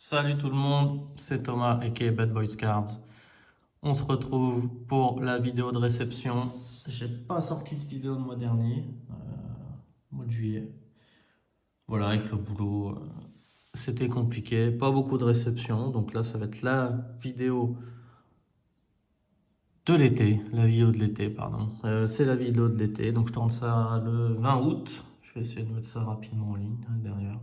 Salut tout le monde, c'est Thomas aka Bad Boys Cards. On se retrouve pour la vidéo de réception. J'ai pas sorti de vidéo le mois dernier, mois de juillet. Voilà, avec le boulot, c'était compliqué, pas beaucoup de réception. Donc là, ça va être la vidéo de l'été, la vidéo de l'été, pardon. C'est la vidéo de l'été, donc je tourne ça le 20 août. Je vais essayer de mettre ça rapidement en ligne derrière.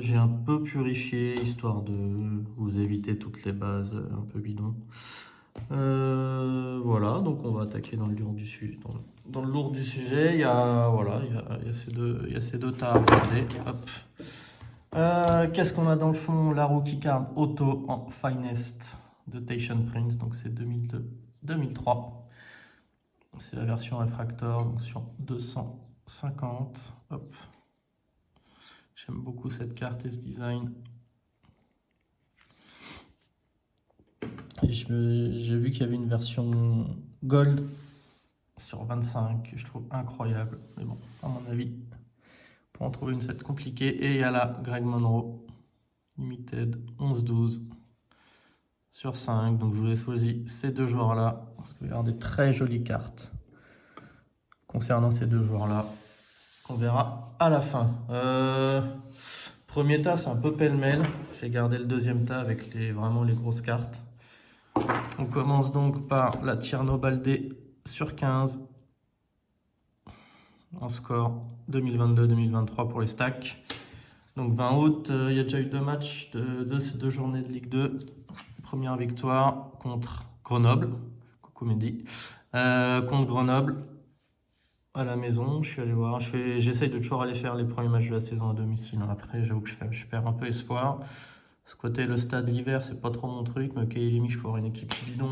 J'ai un peu purifié, histoire de vous éviter toutes les bases un peu bidons. Voilà, donc on va attaquer dans le lourd du sujet. Dans le lourd du sujet, il y a, voilà, il y a ces deux tas à regarder. Hop. Qu'est-ce qu'on a dans le fond? La rookie card auto en finest de Tayshaun Prince, donc c'est 2003. C'est la version Refractor, donc sur 250. Hop. J'aime beaucoup cette carte et ce design. Et j'ai vu qu'il y avait une version Gold sur 25 que je trouve incroyable. Mais bon, à mon avis, pour en trouver une, c'est compliqué. Et il y a la Greg Monroe Limited 11-12 sur 5. Donc je vous ai choisi ces deux joueurs-là. Parce qu'il y a des très jolies cartes concernant ces deux joueurs-là. On verra à la fin. Premier tas, c'est un peu pêle-mêle. J'ai gardé le deuxième tas avec vraiment les grosses cartes. On commence donc par la Tierno Baldé sur 15 en score 2022-2023 pour les stacks. Donc 20 août, il y a déjà eu deux matchs de ces deux journées de Ligue 2. Première victoire contre Grenoble, coucou Mehdi, contre Grenoble à la maison. Je suis allé voir, j'essaye de toujours aller faire les premiers matchs de la saison à domicile. Après, j'avoue que je perds un peu espoir. Ce côté, le stade l'hiver, c'est pas trop mon truc, mais Kaylimi, je peux avoir une équipe bidon,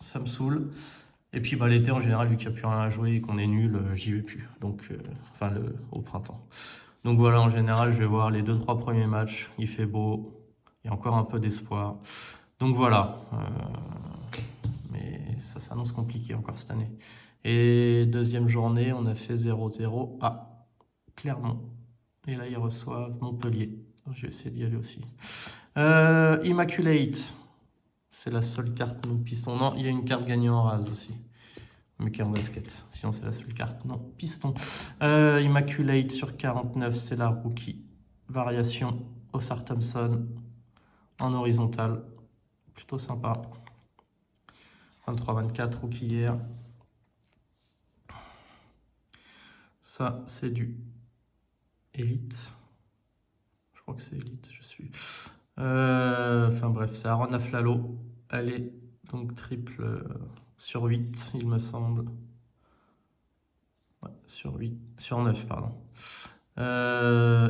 ça me saoule. Et puis l'été, en général, vu qu'il n'y a plus rien à jouer et qu'on est nul, j'y vais plus. Donc, au printemps. Donc voilà, en général, je vais voir les 2-3 premiers matchs. Il fait beau, il y a encore un peu d'espoir. Donc voilà. Mais ça s'annonce compliqué encore cette année. Et deuxième journée, on a fait 0-0 à Clermont. Et là, ils reçoivent Montpellier. Je vais essayer d'y aller aussi. Immaculate. C'est la seule carte non piston. Non, il y a une carte gagnée en rase aussi. Mais qui est en basket. Sinon, c'est la seule carte. Non, piston. Immaculate sur 49, c'est la rookie. Variation Ossar Thompson en horizontal. Plutôt sympa. 23-24, rookie hier. Ça, c'est du Elite. Je crois que c'est Elite, je suis. Enfin bref, c'est Aaron Aflalo. Elle est donc triple sur 8, il me semble. Ouais, sur 8, sur 9, pardon.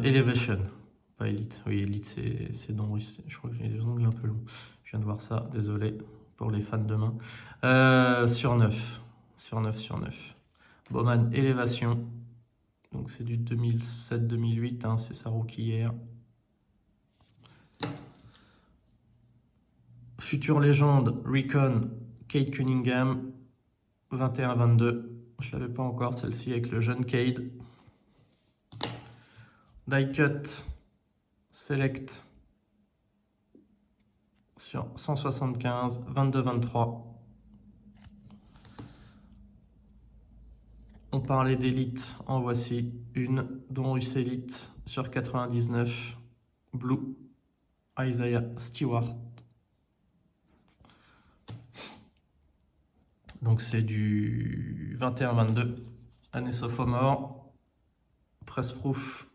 Elevation, pas Elite. Oui, Elite, c'est Don Russe. Je crois que j'ai les ongles un peu longs. Je viens de voir ça, désolé pour les fans de main. Sur 9, sur 9, sur 9. Bowman, Élévation. Donc c'est du 2007-2008, hein, c'est sa rookie hier. Future légende, Recon, Cade Cunningham, 21-22. Je ne l'avais pas encore, celle-ci, avec le jeune Cade. Die Cut, Select, sur 175, 22-23. On parlait d'élite, en voici une, dont Russe Elite, sur 99, Blue, Isaiah Stewart. Donc c'est du 21-22, année sophomore, press proof,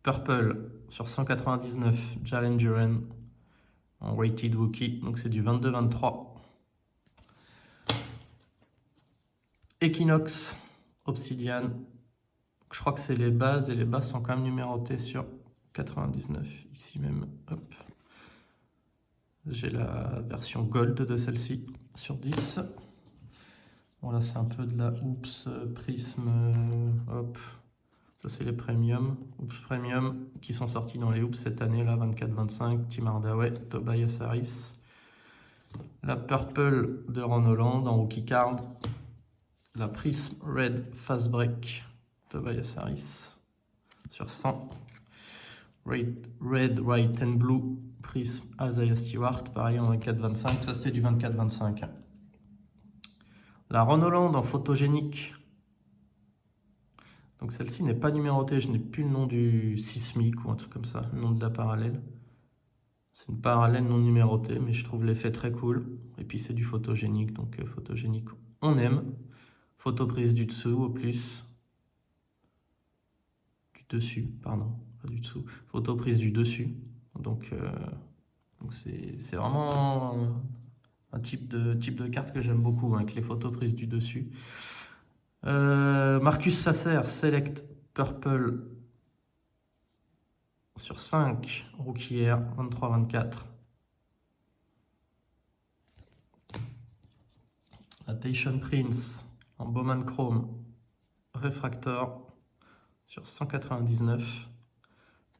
purple sur 199, Jalen Duren en rated rookie, donc c'est du 22-23. Equinox, Obsidian, je crois que c'est les bases et les bases sont quand même numérotées sur 99, ici même, hop. J'ai la version gold de celle-ci sur 10. Bon là c'est un peu de la Oops Prism, hop. Ça c'est les premium, Oops Premium qui sont sortis dans les Oops cette année là, 24-25, Tim Hardaway, Tobias Harris. La Purple de Ron Holland en rookie card. La Prism Red Fast Break, Tobias Harris sur 100. Red, White and Blue, Prism Isaiah Stewart, pareil en 24-25, ça c'était du 24-25. La Ron Holland en photogénique. Donc celle-ci n'est pas numérotée, je n'ai plus le nom du sismique ou un truc comme ça, le nom de la parallèle. C'est une parallèle non numérotée, mais je trouve l'effet très cool. Et puis c'est du photogénique, donc photogénique on aime. Photo prise du dessous au plus. Du dessus, pardon, pas du dessous. Photo prise du dessus. Donc c'est vraiment un type de carte que j'aime beaucoup, avec les photos prises du dessus. Marcus Sasser, Select Purple sur 5, Rookie Air, 23-24. La Tayshaun Prince en Bowman Chrome, Refractor sur 199,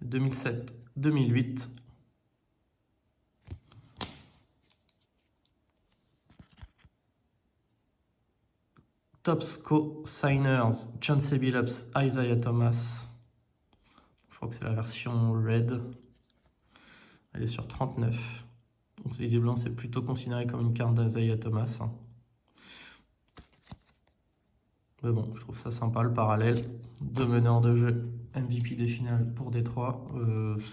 2007-2008. Topps Signers, John C. Billups, Isaiah Thomas. Je crois que c'est la version Red. Elle est sur 39. Donc visiblement c'est plutôt considéré comme une carte d'Isaiah Thomas. Mais bon, je trouve ça sympa le parallèle. Deux meneurs de jeu, MVP des finales pour Détroit.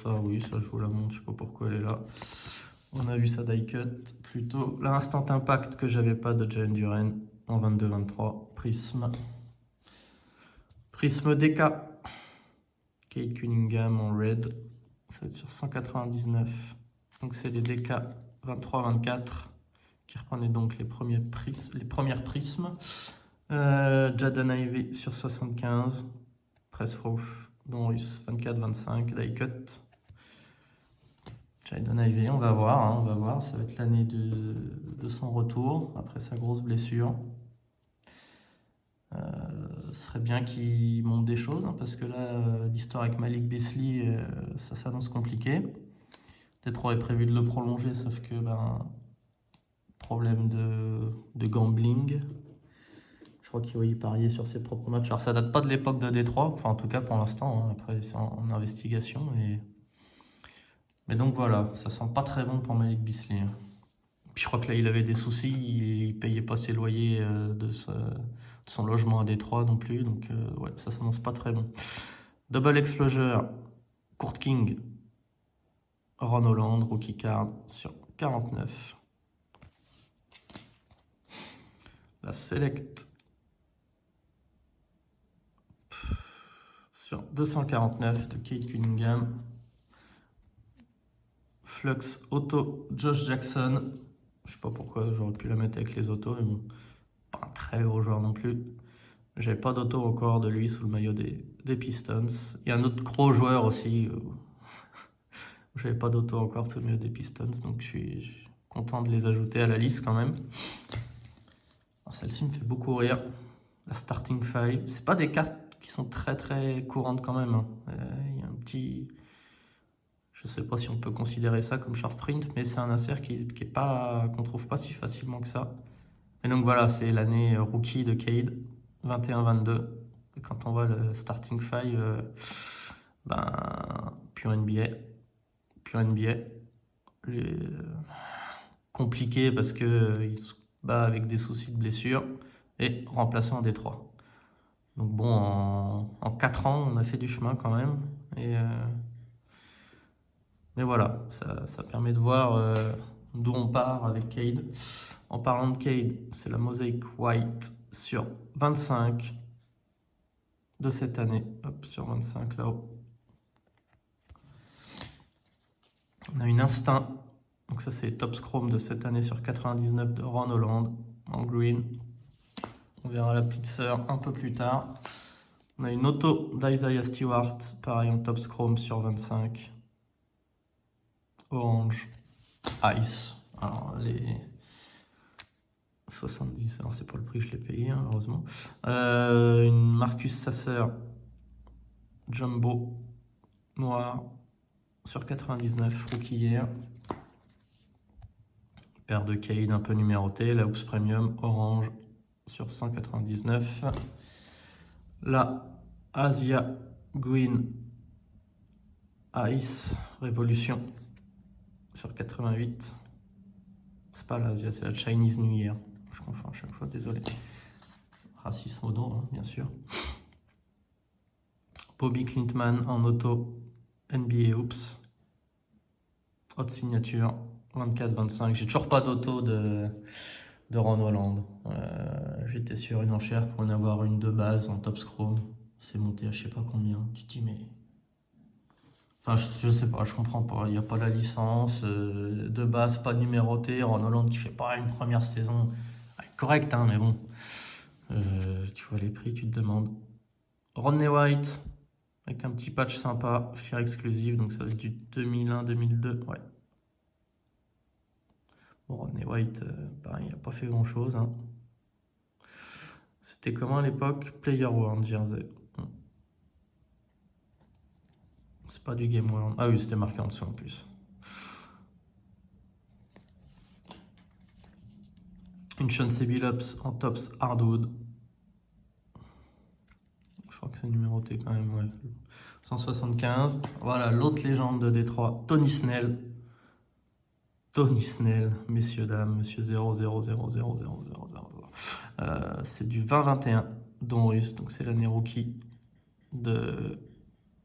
Ça oui, ça je vous la montre, je sais pas pourquoi elle est là. On a vu sa die cut. Plutôt l'instant impact que j'avais pas de Jalen Duren en 22-23. Prism. Prism DK. Kate Cunningham en red. Ça va être sur 199. Donc c'est les DK 23-24 qui reprenaient donc les premières prismes. Jaden Ivey sur 75. Pressproof. Donruss 24-25. Die cut. Jaden Ivey, on va voir. Ça va être l'année de son retour après sa grosse blessure. Ce serait bien qu'il monte des choses, parce que là, l'histoire avec Malik Beasley, ça s'annonce compliqué. Détroit est prévu de le prolonger, sauf que problème de gambling. Je crois qu'il parier sur ses propres matchs. Alors ça date pas de l'époque de Détroit, enfin en tout cas pour l'instant, après c'est en investigation. Mais donc voilà, ça sent pas très bon pour Malik Beasley. Puis je crois que là il avait des soucis, il payait pas ses loyers de son logement à Détroit non plus, donc ouais, ça s'annonce pas très bon. Double Exposure, Kurt King, Ron Holland, Rookie Card sur 49. La Select sur 249 de Kate Cunningham. Flux Auto Josh Jackson. Je sais pas pourquoi j'aurais pu la mettre avec les autos, mais bon, pas un très gros joueur non plus. J'avais pas d'auto encore de lui sous le maillot des Pistons. Il y a un autre gros joueur aussi. J'avais pas d'auto encore sous le maillot des Pistons, donc je suis content de les ajouter à la liste quand même. Alors celle-ci me fait beaucoup rire. La Starting Five. C'est pas des cartes qui sont très très courantes quand même. Il y a un petit... Je sais pas si on peut considérer ça comme short print, mais c'est un insert qu'on trouve pas si facilement que ça. Et donc voilà, c'est l'année rookie de Cade, 21-22. Et quand on voit le starting five, pure NBA. Compliqué parce qu'il se bat avec des soucis de blessure et remplacé en Détroit. Donc bon, en 4 ans, on a fait du chemin quand même. Mais voilà, ça permet de voir d'où on part avec Cade. En parlant de Cade, c'est la Mosaic White sur 25 de cette année. Hop, sur 25 là-haut. On a une Instinct. Donc ça, c'est Topps Chrome de cette année sur 99 de Ron Holland en green. On verra la petite sœur un peu plus tard. On a une auto d'Isaiah Stewart, pareil en Topps Chrome sur 25. Orange Ice. Alors les 70, alors c'est pas le prix, je l'ai payé heureusement. Une Marcus Sasser Jumbo noir sur 99, rookie hier. Paire de Cade un peu numérotée, la Hoops Premium orange sur 199. La Asia Green Ice Révolution sur 88. C'est pas l'Asia, c'est la Chinese New Year. Je confonds à chaque fois, désolé. Racisme au dos, hein, bien sûr. Bobby Clintman en auto, NBA Oops. Haute signature, 24-25. J'ai toujours pas d'auto de Ron Holland. J'étais sur une enchère pour en avoir une de base en Topps Chrome. C'est monté à je sais pas combien. Tu te dis, mais. Enfin, je sais pas, je comprends pas. Il n'y a pas la licence. De base, pas numéroté. Ron Holland qui fait pas une première saison correcte, hein, mais bon. Tu vois les prix, tu te demandes. Rodney White, avec un petit patch sympa, fier exclusive, donc ça va être du 2001-2002. Ouais. Bon, Rodney White, pareil, il n'a pas fait grand chose. Hein. C'était comment à l'époque? Player World Jersey. C'est pas du Game World. Ah oui, c'était marqué en dessous en plus. Une Chauncey Billups en Topps Hardwood. Je crois que c'est numéroté quand même, ouais. 175. Voilà, l'autre légende de Détroit, Tony Snell. Tony Snell, messieurs, dames, monsieur 000000000. C'est du 20-21, Don Russ, donc c'est l'année rookie de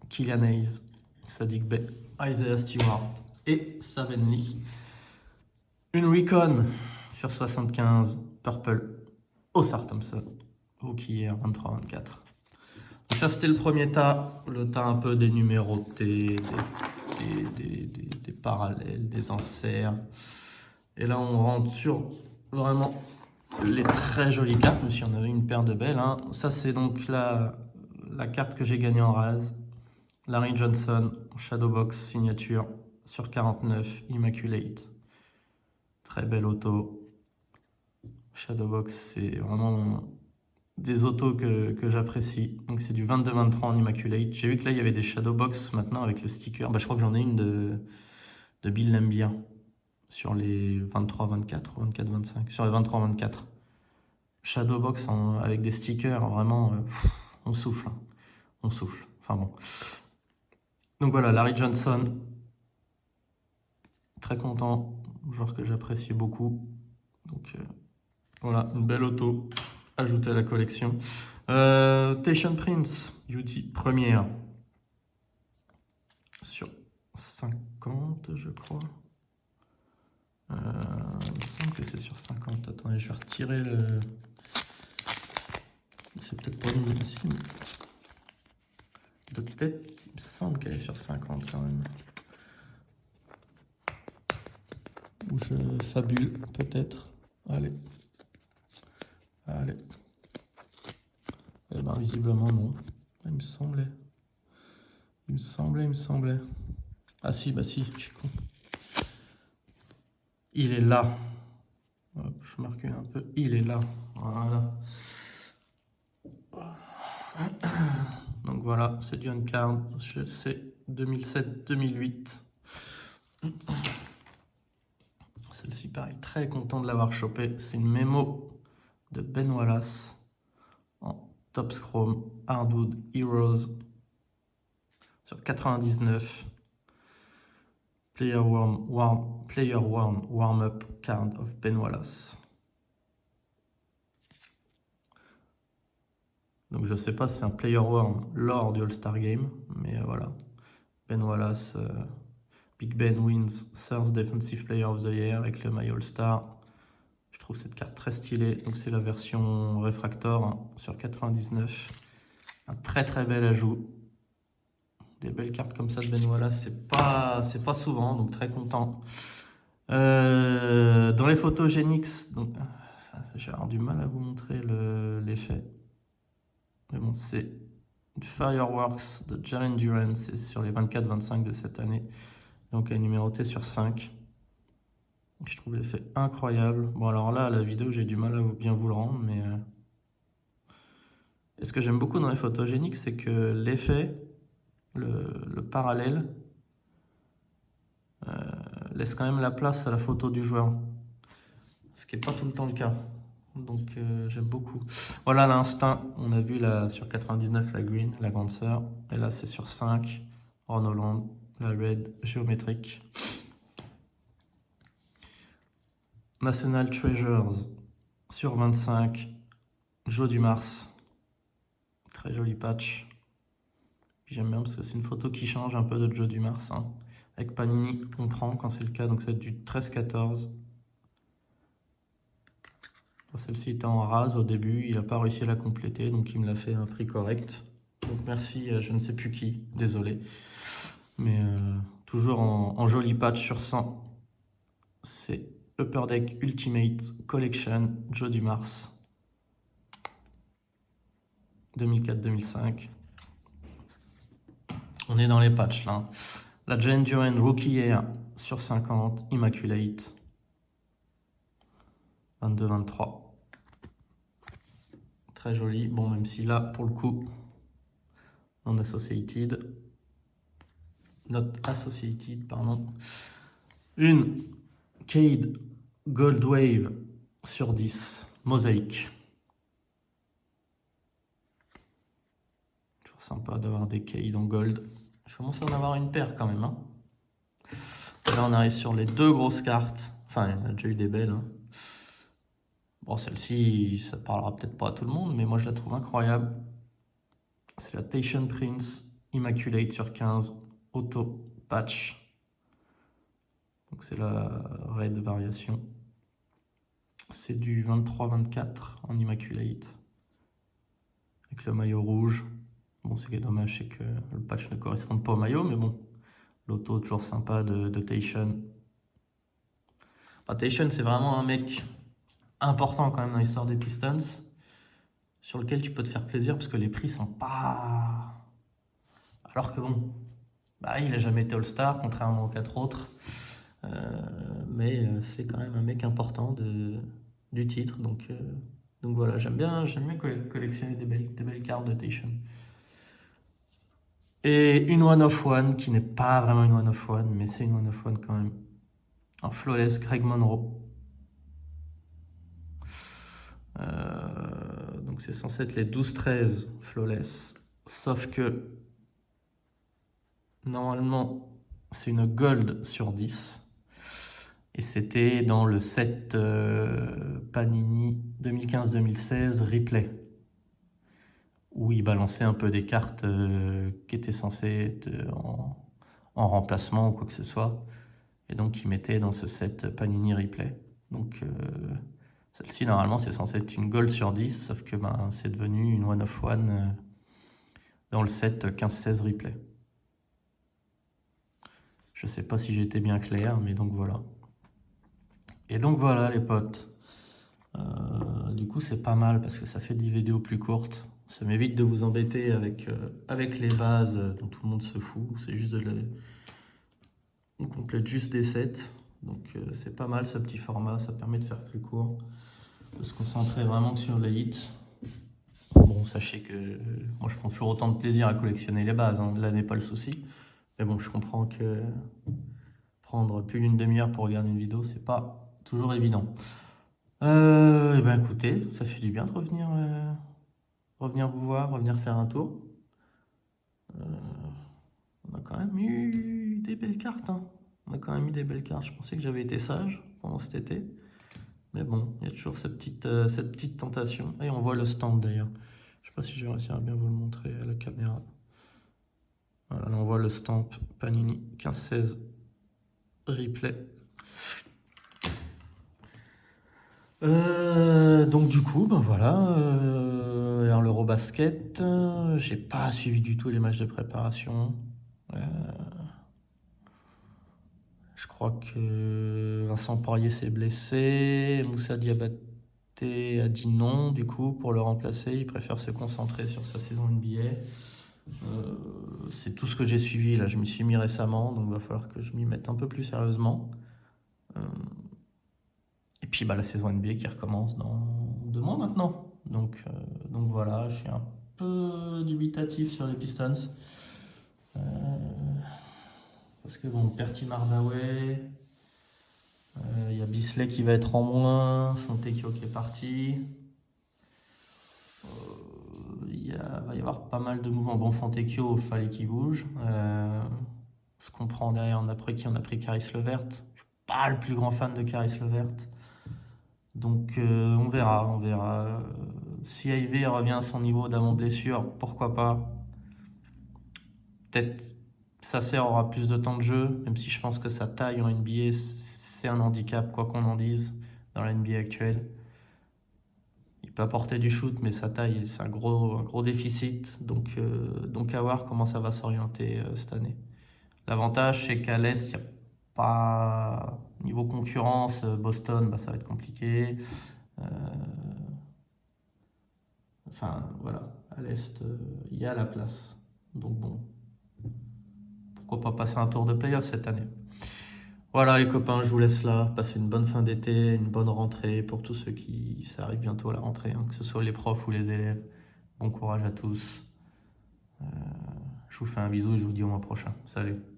Killian Hayes, Sadiq Bey, Isaiah Stewart et Saben Lee. Une Recon sur 75, Purple, Ossar Thompson, rookie hier, 23-24. Donc ça c'était le premier tas, le tas un peu des numérotés, des parallèles, des inserts. Et là on rentre sur vraiment les très jolies cartes, même si on avait une paire de belles. Hein. Ça c'est donc la carte que j'ai gagnée en rase. Larry Johnson, Shadowbox, signature sur 49, Immaculate. Très belle auto. Shadowbox, c'est vraiment des autos que j'apprécie. Donc c'est du 22-23 en Immaculate. J'ai vu que là il y avait des Shadowbox maintenant avec le sticker. Bah, je crois que j'en ai une de Bill Laimbeer sur les 23-24, 24-25. Sur les 23-24. Shadowbox avec des stickers, vraiment, on souffle. Hein. On souffle. Enfin bon. Donc voilà, Larry Johnson. Très content. Joueur que j'apprécie beaucoup. Donc voilà, une belle auto ajoutée à la collection. Tayshaun Prince, UT première. Sur 50, je crois. Il me semble que c'est sur 50. Attendez, je vais retirer le... C'est peut-être pas une aussi. De tête, il me semble qu'elle est sur 50 quand même. Ou je fabule, peut-être. Allez. Allez. Eh ben, visiblement, non. Il me semblait. Il me semblait. Ah si, bah si, je suis con. Il est là. Hop, je marque un peu. Il est là. Voilà. Donc voilà, c'est du on-card. C'est 2007-2008. Celle-ci, pareil, très content de l'avoir chopé. C'est une mémo de Ben Wallace en Topps Chrome Hardwood Heroes sur 99. Player One Warm-Up Card of Ben Wallace. Donc je sais pas si c'est un Player One lors du All-Star Game, mais voilà. Ben Wallace, Big Ben wins Third Defensive Player of the Year avec le maillot All-Star. Je trouve cette carte très stylée. Donc c'est la version Refractor hein, sur 99. Un très très bel ajout. Des belles cartes comme ça de Ben Wallace, c'est pas souvent, donc très content. Dans les photos Genix, donc j'ai du mal à vous montrer l'effet. Mais bon, c'est du Fireworks de Jalen Duran, c'est sur les 24-25 de cette année. Donc elle est numérotée sur 5. Je trouve l'effet incroyable. Bon alors là, la vidéo, j'ai du mal à bien vous le rendre, mais... Et ce que j'aime beaucoup dans les photogéniques, c'est que l'effet, le parallèle, laisse quand même la place à la photo du joueur. Ce qui n'est pas tout le temps le cas. Donc j'aime beaucoup. Voilà l'instinct. On a vu là sur 99 la green, la grande sœur. Et là c'est sur 5. Ron Holland. la red géométrique. National Treasures sur 25, Joe Dumars. Très joli patch. J'aime bien parce que c'est une photo qui change un peu de Joe Dumars. Hein. Avec Panini, on prend quand c'est le cas, donc ça va être du 13-14. Celle-ci était en rase au début, il n'a pas réussi à la compléter, donc il me l'a fait à un prix correct. Donc merci, je ne sais plus qui, désolé. Mais toujours en joli patch sur 100. C'est Upper Deck Ultimate Collection, Joe Dumars. 2004-2005. On est dans les patchs là. La Jane Joanne Rookie Air sur 50, Immaculate. 22-23. Très joli. Bon, même si là, pour le coup, non associated. Not associated, pardon. Une Cade Gold Wave sur 10, mosaïque. Toujours sympa d'avoir des Cade en gold. Je commence à en avoir une paire quand même. Hein. Là, on arrive sur les deux grosses cartes. Enfin, il y en a déjà eu des belles. Hein. Bon, celle-ci, ça parlera peut-être pas à tout le monde, mais moi, je la trouve incroyable. C'est la Tayshaun Prince Immaculate sur 15, auto patch. Donc, c'est la red variation. C'est du 23-24 en Immaculate. Avec le maillot rouge. Bon, ce qui est dommage, c'est que le patch ne correspond pas au maillot, mais bon. L'auto, toujours sympa de Tayshaun. Enfin, Tayshaun, c'est vraiment un mec important quand même dans l'histoire des Pistons, sur lequel tu peux te faire plaisir parce que les prix sont pas... Alors que bon, bah, il a jamais été All-Star, contrairement aux 4 autres. Mais c'est quand même un mec important du titre. Donc voilà, j'aime bien collectionner des belles cartes de Tayshaun. Et une One of One, qui n'est pas vraiment une One of One, mais c'est une One of One quand même. En flawless, Greg Monroe. Donc c'est censé être les 12-13 flawless. Sauf que normalement c'est une gold sur 10. Et c'était dans le set Panini 2015-2016 replay. Où il balançait un peu des cartes qui étaient censées être en remplacement ou quoi que ce soit. Et donc il mettait dans ce set Panini replay. Donc celle-ci, normalement, c'est censé être une gold sur 10, sauf que ben, c'est devenu une one of one dans le set 15-16 replay. Je sais pas si j'étais bien clair, mais donc voilà. Et donc voilà, les potes. Du coup, c'est pas mal parce que ça fait des vidéos plus courtes. Ça m'évite de vous embêter avec les bases dont tout le monde se fout. C'est juste on complète juste des sets. Donc c'est pas mal ce petit format, ça permet de faire plus court. De se concentrer vraiment sur les hits. Bon, sachez que moi je prends toujours autant de plaisir à collectionner les bases, hein. Là n'est pas le souci. Mais bon, je comprends que prendre plus d'une demi-heure pour regarder une vidéo, c'est pas toujours évident. Et ben écoutez, ça fait du bien de revenir vous voir, revenir faire un tour. On a quand même eu des belles cartes. Hein. On a quand même eu des belles cartes. Je pensais que j'avais été sage pendant cet été. Mais bon, il y a toujours cette petite tentation. Et on voit le stand d'ailleurs. Je sais pas si je vais réussir à bien vous le montrer à la caméra. Voilà, là on voit le stamp Panini 15-16 replay. Donc du coup, ben voilà, en l'Eurobasket, j'ai pas suivi du tout les matchs de préparation. Je crois que Vincent Poirier s'est blessé, Moussa Diabaté a dit non, du coup, pour le remplacer, il préfère se concentrer sur sa saison NBA. C'est tout ce que j'ai suivi, là je m'y suis mis récemment, donc il va falloir que je m'y mette un peu plus sérieusement. Et puis bah, la saison NBA qui recommence dans 2 mois maintenant. Donc voilà, je suis un peu dubitatif sur les Pistons. Parce que bon, Perty Mardaway, il y a Bisley qui va être en moins, Fontecchio qui est parti. Il va y avoir pas mal de mouvements. Bon, Fontecchio, il fallait qu'il bouge. se comprend derrière. On a pris qui? On a pris Caris Levert. Je suis pas le plus grand fan de Caris Levert. Donc on verra, on verra. Si Ivey revient à son niveau d'avant-blessure, pourquoi pas. Peut-être Sasser aura plus de temps de jeu, même si je pense que sa taille en NBA, c'est un handicap, quoi qu'on en dise, dans la NBA actuelle. Il peut apporter du shoot, mais sa taille, c'est un gros déficit. Donc à voir comment ça va s'orienter cette année. L'avantage, c'est qu'à l'Est, il n'y a pas... Niveau concurrence, Boston, bah, ça va être compliqué. Euh, Enfin, voilà, à l'Est, il y a la place. Donc bon, pourquoi pas passer un tour de playoff cette année. Voilà les copains, je vous laisse là. Passez une bonne fin d'été, une bonne rentrée pour tous ceux qui... Ça arrive bientôt à la rentrée, hein, que ce soit les profs ou les élèves. Bon courage à tous. Je vous fais un bisou et je vous dis au mois prochain. Salut.